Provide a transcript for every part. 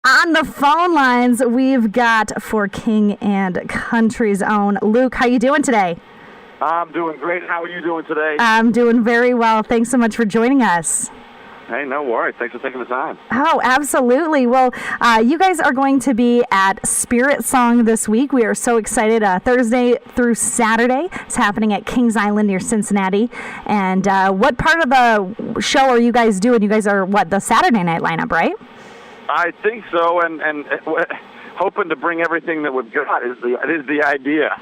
On the phone lines, we've got for King and Country's own Luke. How you doing today? I'm doing great. How are you doing today? I'm doing very well. Thanks so much for joining us. Hey, no worries. Thanks for taking the time. Oh, absolutely. Well, you guys are going to be at Spirit Song this week. We are so excited. Thursday through Saturday. It's happening at Kings Island near Cincinnati. And what part of the show are you guys doing? You guys are, the Saturday night lineup, right? I think so, and hoping to bring everything that we've got is the idea.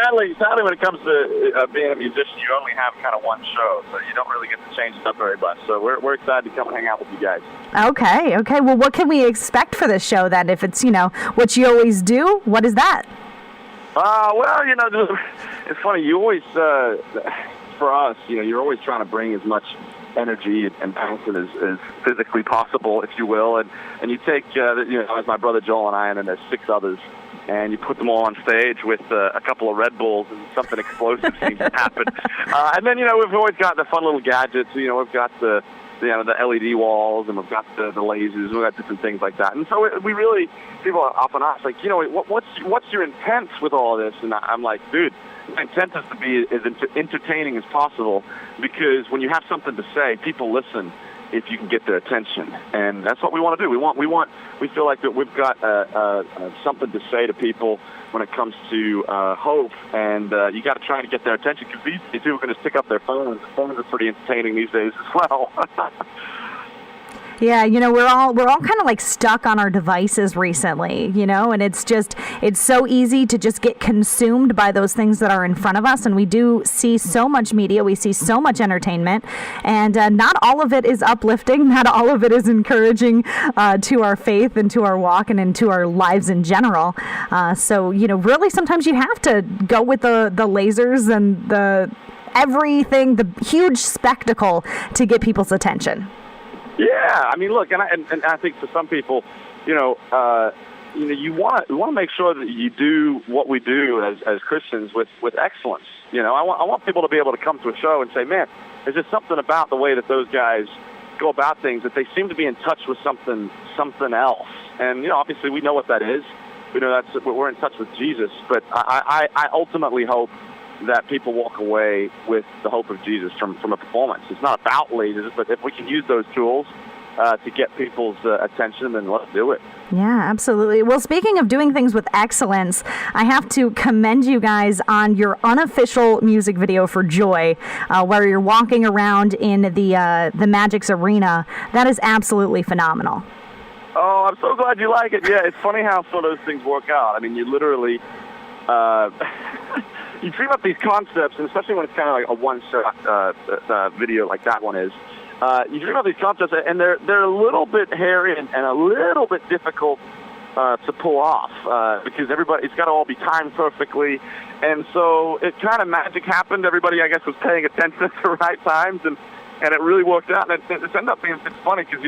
sadly, when it comes to being a musician, you only have kind of one show, so you don't really get to change it up very much. So we're excited to come and hang out with you guys. Okay. Well, what can we expect for this show then? If it's, what you always do, what is that? Well, it's funny. You always, for us, you're always trying to bring as much energy and passion as physically possible, if you will, and you take as my brother Joel and I, and then there's 6 others, and you put them all on stage with a couple of Red Bulls, and something explosive seems to happen. And then we've always got the fun little gadgets. We've got the LED walls, and we've got the lasers, we've got different things like that. And so we really, people often ask, like, what's your intent with all this? And I'm like, dude, my intent is to be as entertaining as possible, because when you have something to say, people listen if you can get their attention, and that's what we want to do. We feel like that we've got something to say to people when it comes to hope, and you got to try to get their attention, because these people are going to stick up their phones. Phones are pretty entertaining these days as well. Yeah, we're all kind of like stuck on our devices recently, and it's so easy to just get consumed by those things that are in front of us. And we do see so much media, we see so much entertainment, and not all of it is uplifting, not all of it is encouraging to our faith and to our walk and into our lives in general. So, really sometimes you have to go with the lasers and the everything, the huge spectacle to get people's attention. Yeah, I mean, look, and I think for some people, you want to make sure that you do what we do as Christians with excellence. I want people to be able to come to a show and say, man, there's just something about the way that those guys go about things, that they seem to be in touch with something else. And obviously we know what that is. We know we're in touch with Jesus. But I ultimately hope that people walk away with the hope of Jesus from a performance. It's not about lasers, but if we can use those tools to get people's attention, then let's do it. Yeah, absolutely. Well, speaking of doing things with excellence, I have to commend you guys on your unofficial music video for Joy, where you're walking around in the Magic's arena. That is absolutely phenomenal. Oh, I'm so glad you like it. Yeah, it's funny how some of those things work out. I mean, you literally... you dream up these concepts, and especially when it's kind of like a one-shot video like that one is. You dream up these concepts, and they're a little bit hairy and a little bit difficult to pull off because it's got to all be timed perfectly. And so it kind of magic happened. Everybody, I guess, was paying attention at the right times, and it really worked out. And it ended up being funny because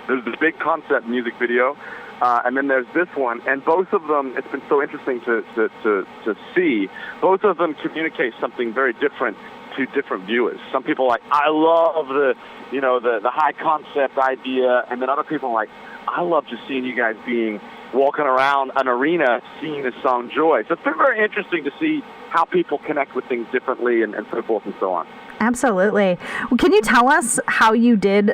there's this big concept music video. And then there's this one, and both of them, it's been so interesting to see. Both of them communicate something very different to different viewers. Some people are like, I love the high concept idea, and then other people are like, I love just seeing you guys walking around an arena singing this song Joy. So it's been very interesting to see how people connect with things differently and so forth and so on. Absolutely. Well, can you tell us how you did,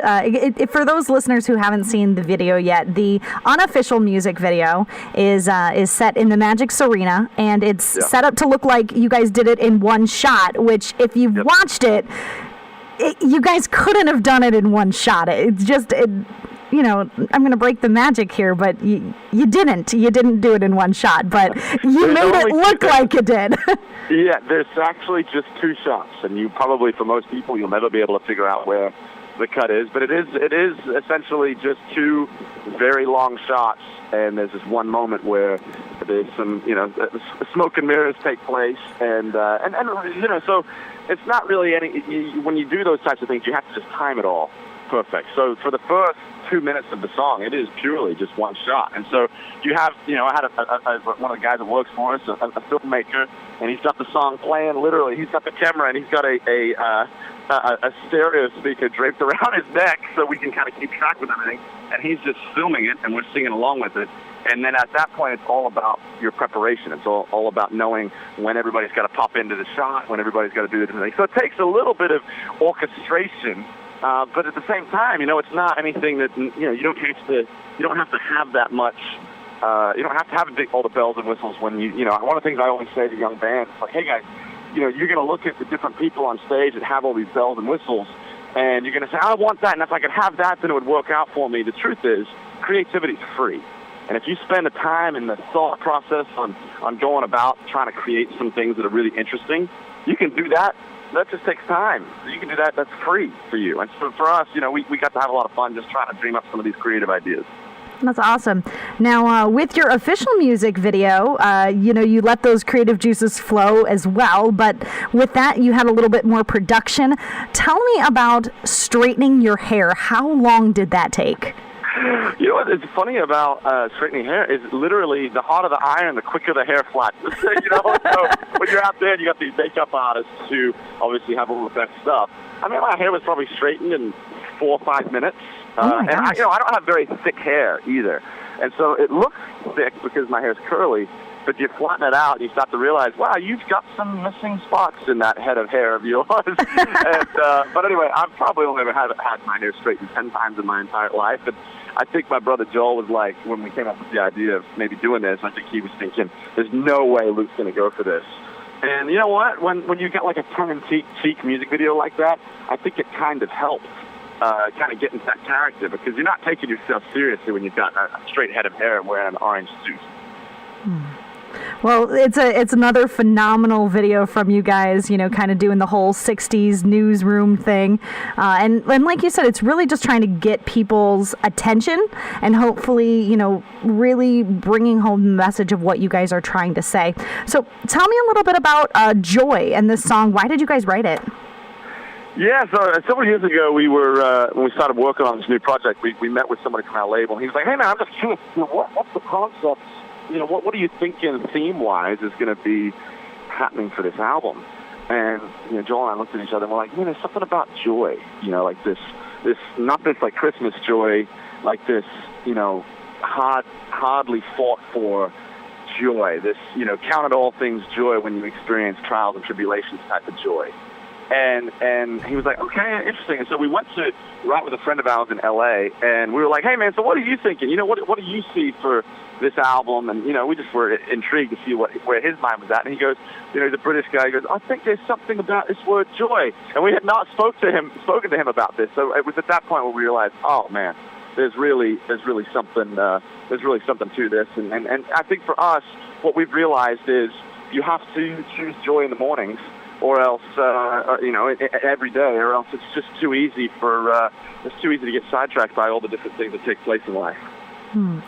for those listeners who haven't seen the video yet, the unofficial music video is set in the Magic's arena, and it's set up to look like you guys did it in one shot, which if you've watched it, you guys couldn't have done it in one shot. It's just... I'm going to break the magic here, but you didn't. You didn't do it in one shot, but you made it look like you did. Yeah, there's actually just 2 shots, and you probably, for most people, you'll never be able to figure out where the cut is. But it is essentially just 2 very long shots, and there's this one moment where there's some, smoke and mirrors take place, and so it's not really when you do those types of things, you have to just time it all perfect. So for the first 2 minutes of the song, it is purely just one shot. And so you have, I had one of the guys that works for us, a filmmaker, and he's got the song playing literally. He's got the camera, and he's got a stereo speaker draped around his neck so we can kind of keep track with everything. and he's just filming it, and we're singing along with it. And then at that point, it's all about your preparation. It's all about knowing when everybody's got to pop into the shot, when everybody's got to do the different things. So it takes a little bit of orchestration, but at the same time, it's not anything that you don't have to have that much. You don't have to have all the bells and whistles when one of the things I always say to young bands is like, hey guys, you're going to look at the different people on stage that have all these bells and whistles, and you're going to say, I want that, and if I could have that, then it would work out for me. The truth is, creativity is free. And if you spend the time and the thought process on going about trying to create some things that are really interesting, you can do that. That just takes time. You can do that. That's free for you. And so for us, we got to have a lot of fun just trying to dream up some of these creative ideas. That's awesome. Now, with your official music video, you let those creative juices flow as well. But with that, you had a little bit more production. Tell me about straightening your hair. How long did that take? What's funny about straightening hair is literally the hotter the iron, the quicker the hair flattens. So when you're out there and you got these makeup artists who obviously have all the best stuff. I mean, my hair was probably straightened in 4 or 5 minutes. And I don't have very thick hair either. And so it looks thick because my hair's curly, but you flatten it out and you start to realize, wow, you've got some missing spots in that head of hair of yours. But anyway, I've probably only ever had my hair straightened 10 times in my entire life. And I think my brother Joel was like, when we came up with the idea of maybe doing this, I think he was thinking, there's no way Luke's going to go for this. And you know what? When you get like a tongue-in-cheek music video like that, I think it kind of helps. Kind of get into that character, because you're not taking yourself seriously when you've got a straight head of hair and wearing an orange suit. Well, it's another phenomenal video from you guys, kind of doing the whole 60s newsroom thing. And like you said, it's really just trying to get people's attention and hopefully, really bringing home the message of what you guys are trying to say. So tell me a little bit about Joy and this song. Why did you guys write it? Yeah, so several years ago, we were when we started working on this new project, we met with somebody from our label, and he was like, "Hey man, I'm just curious, what's the concept? What are you thinking theme-wise is going to be happening for this album?" And Joel and I looked at each other and we're like, "There's something about joy, like this not this like Christmas joy, like this, hardly fought for joy. This, count it all things joy when you experience trials and tribulations type of joy." And he was like, okay, interesting. And so we went to write with a friend of ours in L.A., and we were like, hey, man, so what are you thinking? What do you see for this album? And, we just were intrigued to see where his mind was at. And he goes, he's a British guy. He goes, I think there's something about this word joy. And we had not spoken to him about this. So it was at that point where we realized, oh, man, there's really something to this. And I think for us, what we've realized is you have to choose joy in the mornings, or else, every day, or else it's just too easy to get sidetracked by all the different things that take place in life.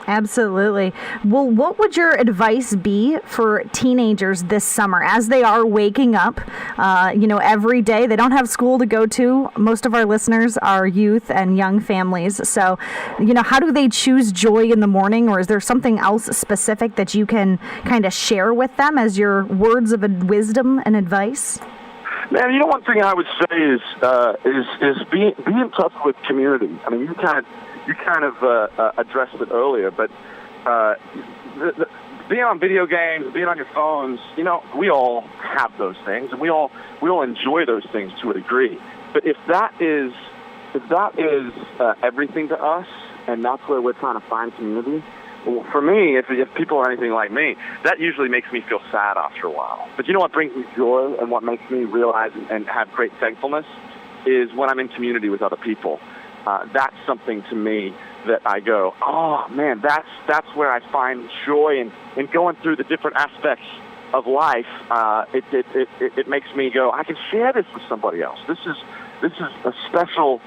Absolutely. Well, what would your advice be for teenagers this summer as they are waking up, every day? They don't have school to go to. Most of our listeners are youth and young families. So, how do they choose joy in the morning, or is there something else specific that you can kind of share with them as your words of wisdom and advice? Man, one thing I would say is be in touch with community. I mean, you kind of addressed it earlier, but being on video games, being on your phones, we all have those things, and we all enjoy those things to a degree. But if that is everything to us, and that's where we're trying to find community, well, for me, if people are anything like me, that usually makes me feel sad after a while. But what brings me joy and what makes me realize and have great thankfulness is when I'm in community with other people. That's something to me that I go, oh man, that's where I find joy in going through the different aspects of life. It makes me go, I can share this with somebody else. This is a special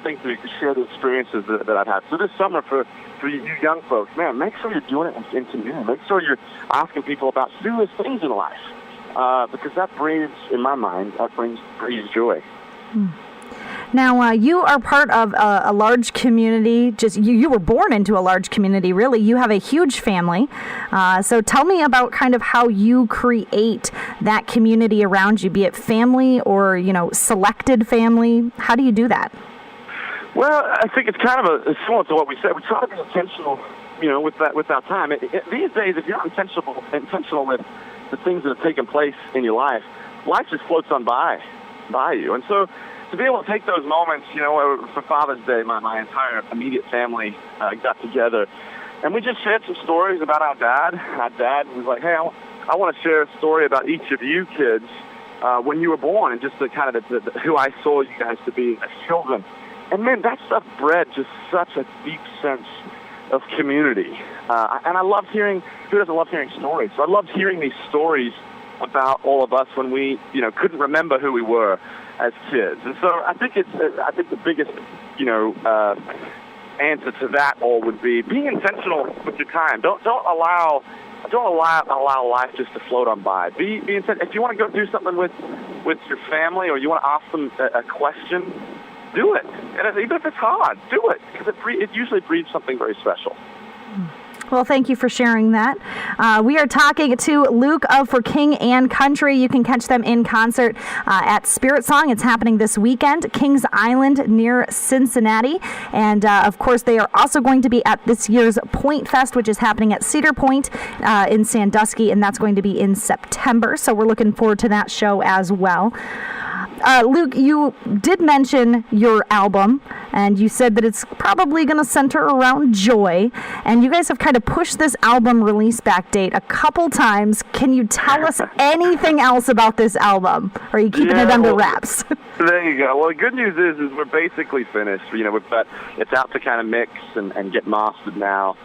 thing to share the experiences that I've had. So this summer for you young folks, man, make sure you're doing it in community. Make sure you're asking people about serious things in life, because that brings, in my mind, breeds joy. Now, you are part of a large community. Just you were born into a large community, really. You have a huge family. So tell me about kind of how you create that community around you, be it family or, selected family. How do you do that? Well, I think it's kind of similar to what we said. We try to be intentional, with our time. These days, if you're not intentional with the things that have taken place in your life just floats on by you. And so to be able to take those moments, for Father's Day, my entire immediate family got together, and we just shared some stories about our dad. Our dad was like, hey, I want to share a story about each of you kids when you were born, and just the kind of who I saw you guys to be as children. And man, that stuff bred just such a deep sense of community. And I loved hearing, who doesn't love hearing stories? So I loved hearing these stories about all of us when we, couldn't remember who we were as kids. And so I think the biggest, answer to that all would be being intentional with your time. Don't allow life just to float on by. Be intentional. If you want to go do something with your family, or you want to ask them a question, do it. And even if it's hard, do it, because it usually breeds something very special. Well, thank you for sharing that. We are talking to Luke of For King and Country. You can catch them in concert at Spirit Song. It's happening this weekend, Kings Island near Cincinnati. And, of course, they are also going to be at this year's Point Fest, which is happening at Cedar Point in Sandusky, and that's going to be in September. So we're looking forward to that show as well. Luke, you did mention your album, and you said that it's probably going to center around joy, and you guys have kind of pushed this album release back date a couple times. Can you tell us anything else about this album, or are you keeping it under wraps? There you go. Well, the good news is we're basically finished. It's out to kind of mix and get mastered now.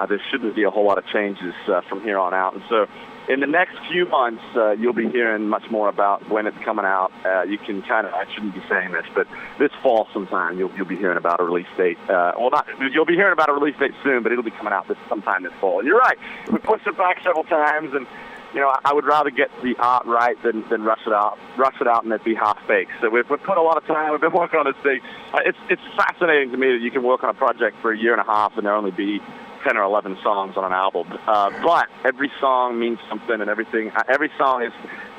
There shouldn't be a whole lot of changes from here on out, and so in the next few months, you'll be hearing much more about when it's coming out. You can I shouldn't be saying this, but this fall sometime, you'll be hearing about a release date. You'll be hearing about a release date soon, but it'll be coming out sometime this fall. And you're right. We pushed it back several times, and, I would rather get the art right than rush it out and it be half-baked. So we've put a lot of time. We've been working on this thing. It's fascinating to me that you can work on a project for a year and a half and there only be 10 or 11 songs on an album, but every song means something, and everything. Every song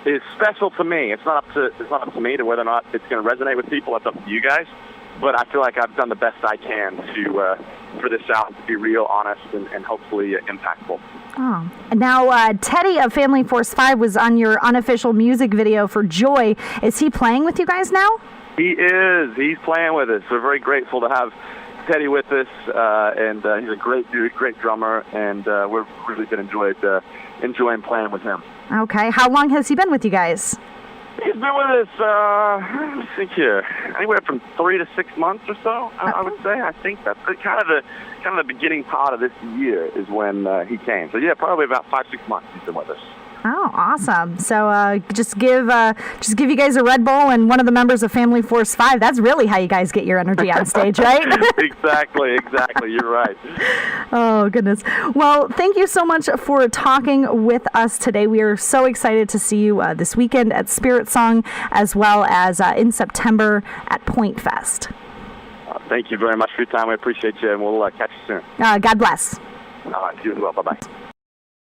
is special to me. It's not up to me to whether or not it's going to resonate with people. It's up to you guys. But I feel like I've done the best I can for this album to be real, honest, and hopefully impactful. Oh, now Teddy of Family Force 5 was on your unofficial music video for Joy. Is he playing with you guys now? He is. He's playing with us. We're very grateful to have Teddy with us, and he's a great dude, great drummer, and we've really been enjoying playing with him. Okay. How long has he been with you guys? He's been with us, let me think here, anywhere from 3 to 6 months or so, I would say. I think that's kind of the beginning part of this year is when he came. So, yeah, probably about 5-6 months he's been with us. Oh, awesome. So just give you guys a Red Bull and one of the members of Family Force 5. That's really how you guys get your energy on stage, right? Exactly. You're right. Oh, goodness. Well, thank you so much for talking with us today. We are so excited to see you this weekend at Spirit Song, as well as in September at Point Fest. Thank you very much for your time. We appreciate you, and we'll catch you soon. God bless. You as well. Bye-bye.